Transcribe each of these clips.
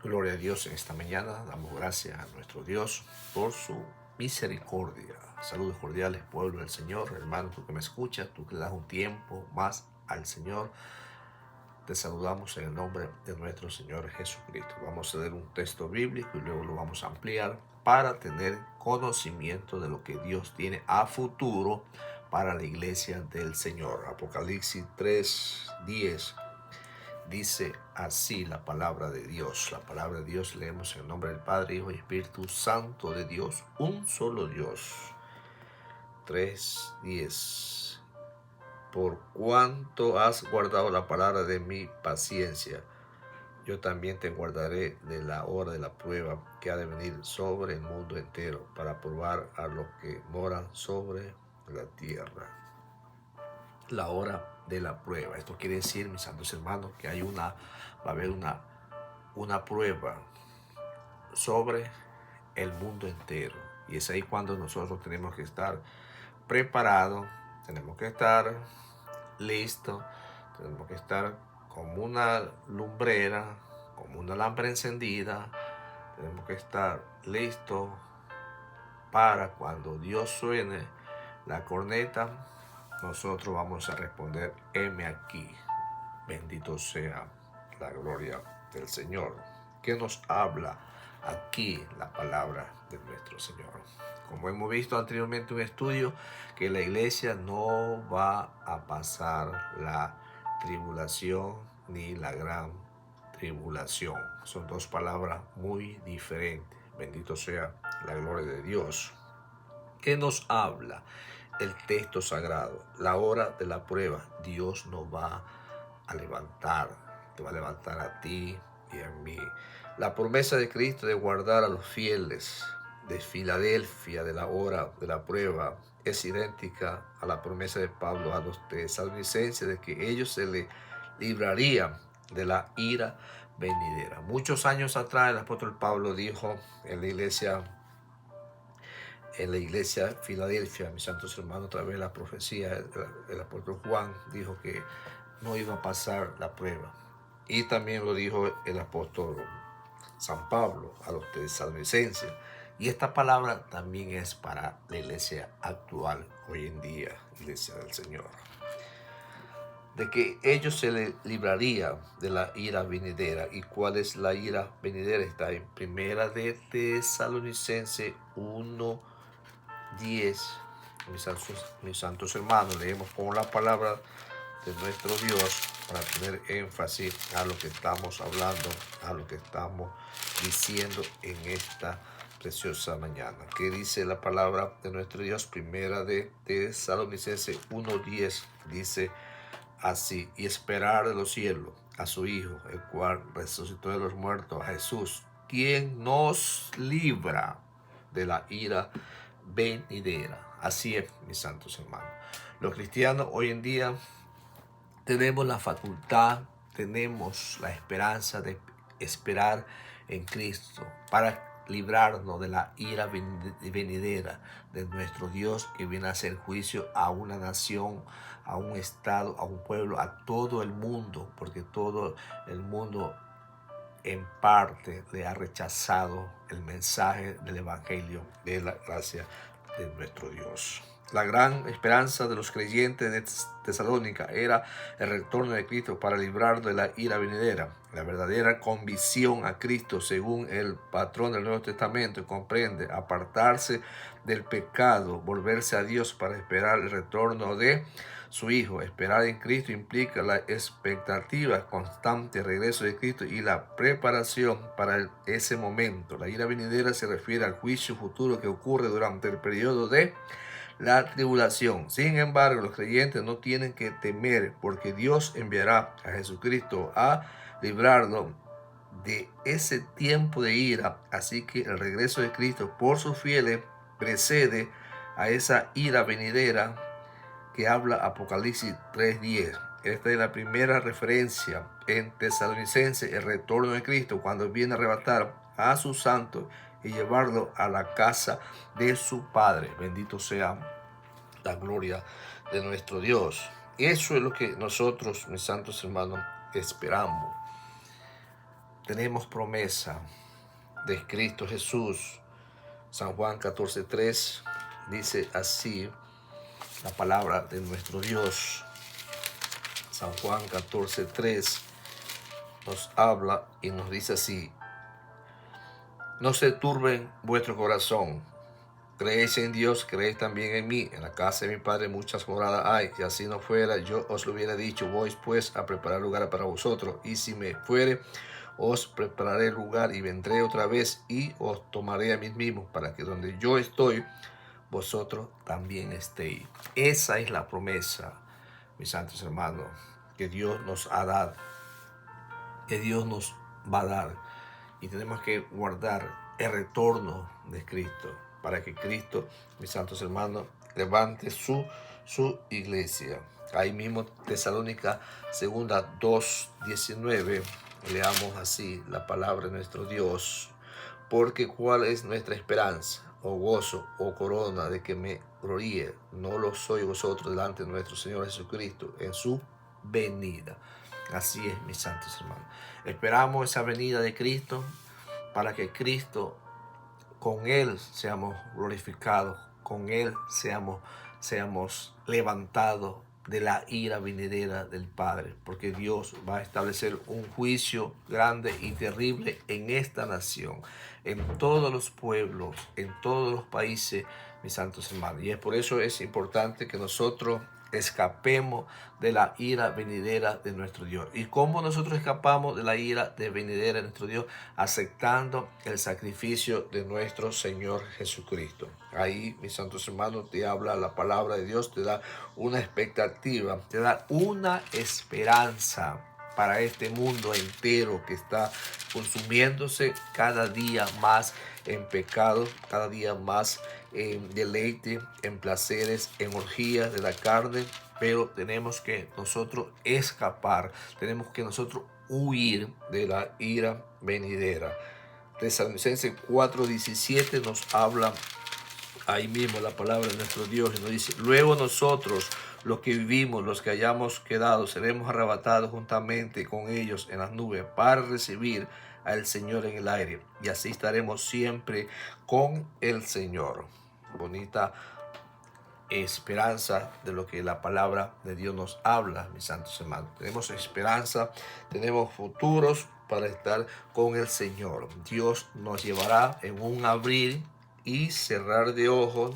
Gloria a Dios en esta mañana. Damos gracias a nuestro Dios por su misericordia. Saludos cordiales, pueblo del Señor. Hermano, tú que me escuchas, tú que le das un tiempo más al Señor, te saludamos en el nombre de nuestro Señor Jesucristo. Vamos a leer un texto bíblico y luego lo vamos a ampliar para tener conocimiento de lo que Dios tiene a futuro para la iglesia del Señor. Apocalipsis 3:10. Dice así la palabra de Dios. La palabra de Dios leemos en el nombre del Padre, Hijo y Espíritu Santo de Dios, un solo Dios. 3:10. Por cuanto has guardado la palabra de mi paciencia, yo también te guardaré de la hora de la prueba que ha de venir sobre el mundo entero para probar a los que moran sobre la tierra. La hora de la prueba. Esto quiere decir, mis santos hermanos, que va a haber una prueba sobre el mundo entero. Y es ahí cuando nosotros tenemos que estar preparados, tenemos que estar listos, tenemos que estar como una lumbrera, como una lámpara encendida, tenemos que estar listos para cuando Dios suene la corneta, nosotros vamos a responder, heme aquí. Bendito sea la gloria del Señor. Que nos habla aquí la palabra de nuestro Señor. Como hemos visto anteriormente en un estudio, que la iglesia no va a pasar la tribulación ni la gran tribulación. Son dos palabras muy diferentes. Bendito sea la gloria de Dios. ¿Qué nos habla el texto sagrado? La hora de la prueba. Dios nos va a levantar. Te va a levantar a ti y a mí. La promesa de Cristo de guardar a los fieles de Filadelfia de la hora de la prueba es idéntica a la promesa de Pablo a los tesalonicenses de que ellos se le librarían de la ira venidera. Muchos años atrás el apóstol Pablo dijo en la iglesia Filadelfia, mis santos hermanos, a través de la profecía, el apóstol Juan dijo que no iba a pasar la prueba. Y también lo dijo el apóstol San Pablo a los tesalonicenses. Y esta palabra también es para la iglesia actual, hoy en día, iglesia del Señor. De que ellos se le libraría de la ira venidera. ¿Y cuál es la ira venidera? Está en primera de Tesalonicenses 1:10. Mis santos hermanos, leemos con la palabra de nuestro Dios para tener énfasis a lo que estamos hablando, a lo que estamos diciendo en esta preciosa mañana. ¿Qué dice la palabra de nuestro Dios? Primera de Tesalonicenses 1:10 dice así: y esperar de los cielos a su Hijo, el cual resucitó de los muertos, a Jesús, quien nos libra de la ira venidera. Así es, mis santos hermanos. Los cristianos hoy en día tenemos la facultad, tenemos la esperanza de esperar en Cristo para librarnos de la ira venidera de nuestro Dios, que viene a hacer juicio a una nación, a un estado, a un pueblo, a todo el mundo, porque todo el mundo en parte le ha rechazado el mensaje del evangelio de la gracia de nuestro Dios. La gran esperanza de los creyentes de Tesalónica era el retorno de Cristo para librar de la ira venidera. La verdadera convicción a Cristo, según el patrón del Nuevo Testamento, comprende apartarse del pecado, volverse a Dios para esperar el retorno de su Hijo. Esperar en Cristo implica la expectativa constante del regreso de Cristo y la preparación para ese momento. La ira venidera se refiere al juicio futuro que ocurre durante el periodo de la tribulación. Sin embargo, los creyentes no tienen que temer, porque Dios enviará a Jesucristo a librarlo de ese tiempo de ira. Así que el regreso de Cristo por sus fieles precede a esa ira venidera que habla Apocalipsis 3:10. Esta es la primera referencia en Tesalonicenses, el retorno de Cristo, cuando viene a arrebatar a sus santos y llevarlo a la casa de su Padre. Bendito sea la gloria de nuestro Dios. Eso es lo que nosotros, mis santos hermanos, esperamos. tenemos promesa de Cristo Jesús. San Juan 14:3 dice así la palabra de nuestro Dios. San Juan 14:3 nos habla y nos dice así: no se turben vuestro corazón. Creéis en Dios, creéis también en mí. En la casa de mi Padre muchas moradas hay. Si así no fuera, yo os lo hubiera dicho. Voy pues a preparar lugar para vosotros. Y si me fuere, os prepararé lugar y vendré otra vez y os tomaré a mí mismo, para que donde yo estoy, vosotros también estéis. Esa es la promesa, mis santos hermanos, que Dios nos ha dado, que Dios nos va a dar. Y tenemos que guardar el retorno de Cristo, para que Cristo, mis santos hermanos, levante su iglesia. Ahí mismo, Tesalónica 2:19, leamos así la palabra de nuestro Dios. Porque cuál es nuestra esperanza, o gozo, o corona de que me gloríe, no lo soy vosotros delante de nuestro Señor Jesucristo en su venida. Así es, mis santos hermanos. Esperamos esa venida de Cristo, para que Cristo, con Él seamos glorificados, con Él seamos levantados de la ira venidera del Padre, porque Dios va a establecer un juicio grande y terrible en esta nación, en todos los pueblos, en todos los países, mis santos hermanos. Y es por eso es importante que nosotros escapemos de la ira venidera de nuestro Dios. ¿Y cómo nosotros escapamos de la ira venidera de nuestro Dios? Aceptando el sacrificio de nuestro Señor Jesucristo. Ahí, mis santos hermanos, te habla la palabra de Dios, te da una expectativa, te da una esperanza para este mundo entero que está consumiéndose cada día más en pecado, cada día más en deleite, en placeres, en orgías de la carne. Pero tenemos que nosotros escapar, tenemos que nosotros huir de la ira venidera. Tesalonicenses 4:17 nos habla ahí mismo la palabra de nuestro Dios y nos dice: luego nosotros, los que vivimos, los que hayamos quedado, seremos arrebatados juntamente con ellos en las nubes para recibir al Señor en el aire, y así estaremos siempre con el Señor. Bonita esperanza de lo que la palabra de Dios nos habla, mis santos hermanos. Tenemos esperanza, tenemos futuros para estar con el Señor. Dios nos llevará en un abrir y cerrar de ojos,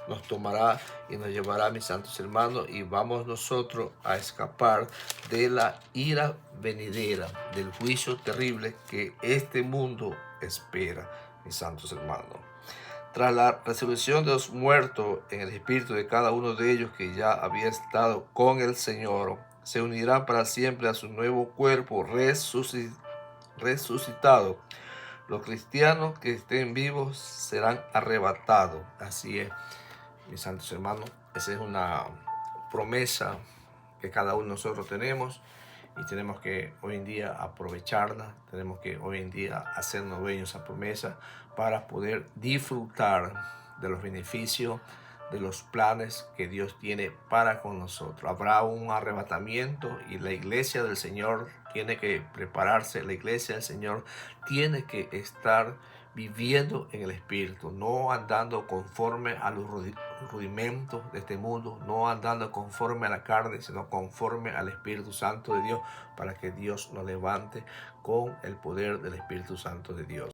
nos tomará y nos llevará, mis santos hermanos, y vamos nosotros a escapar de la ira venidera, del juicio terrible que este mundo espera, mis santos hermanos. Tras la resurrección de los muertos en el espíritu de cada uno de ellos que ya había estado con el Señor, se unirán para siempre a su nuevo cuerpo resucitado. Los cristianos que estén vivos serán arrebatados. Así es, mis santos hermanos. Esa es una promesa que cada uno de nosotros tenemos, y tenemos que hoy en día aprovecharla. Tenemos que hoy en día hacernos dueños de esa promesa para poder disfrutar de los beneficios, de los planes que Dios tiene para con nosotros. Habrá un arrebatamiento y la iglesia del Señor tiene que prepararse. La iglesia del Señor tiene que estar viviendo en el Espíritu, no andando conforme a los rudimentos de este mundo, no andando conforme a la carne, sino conforme al Espíritu Santo de Dios, para que Dios nos levante con el poder del Espíritu Santo de Dios.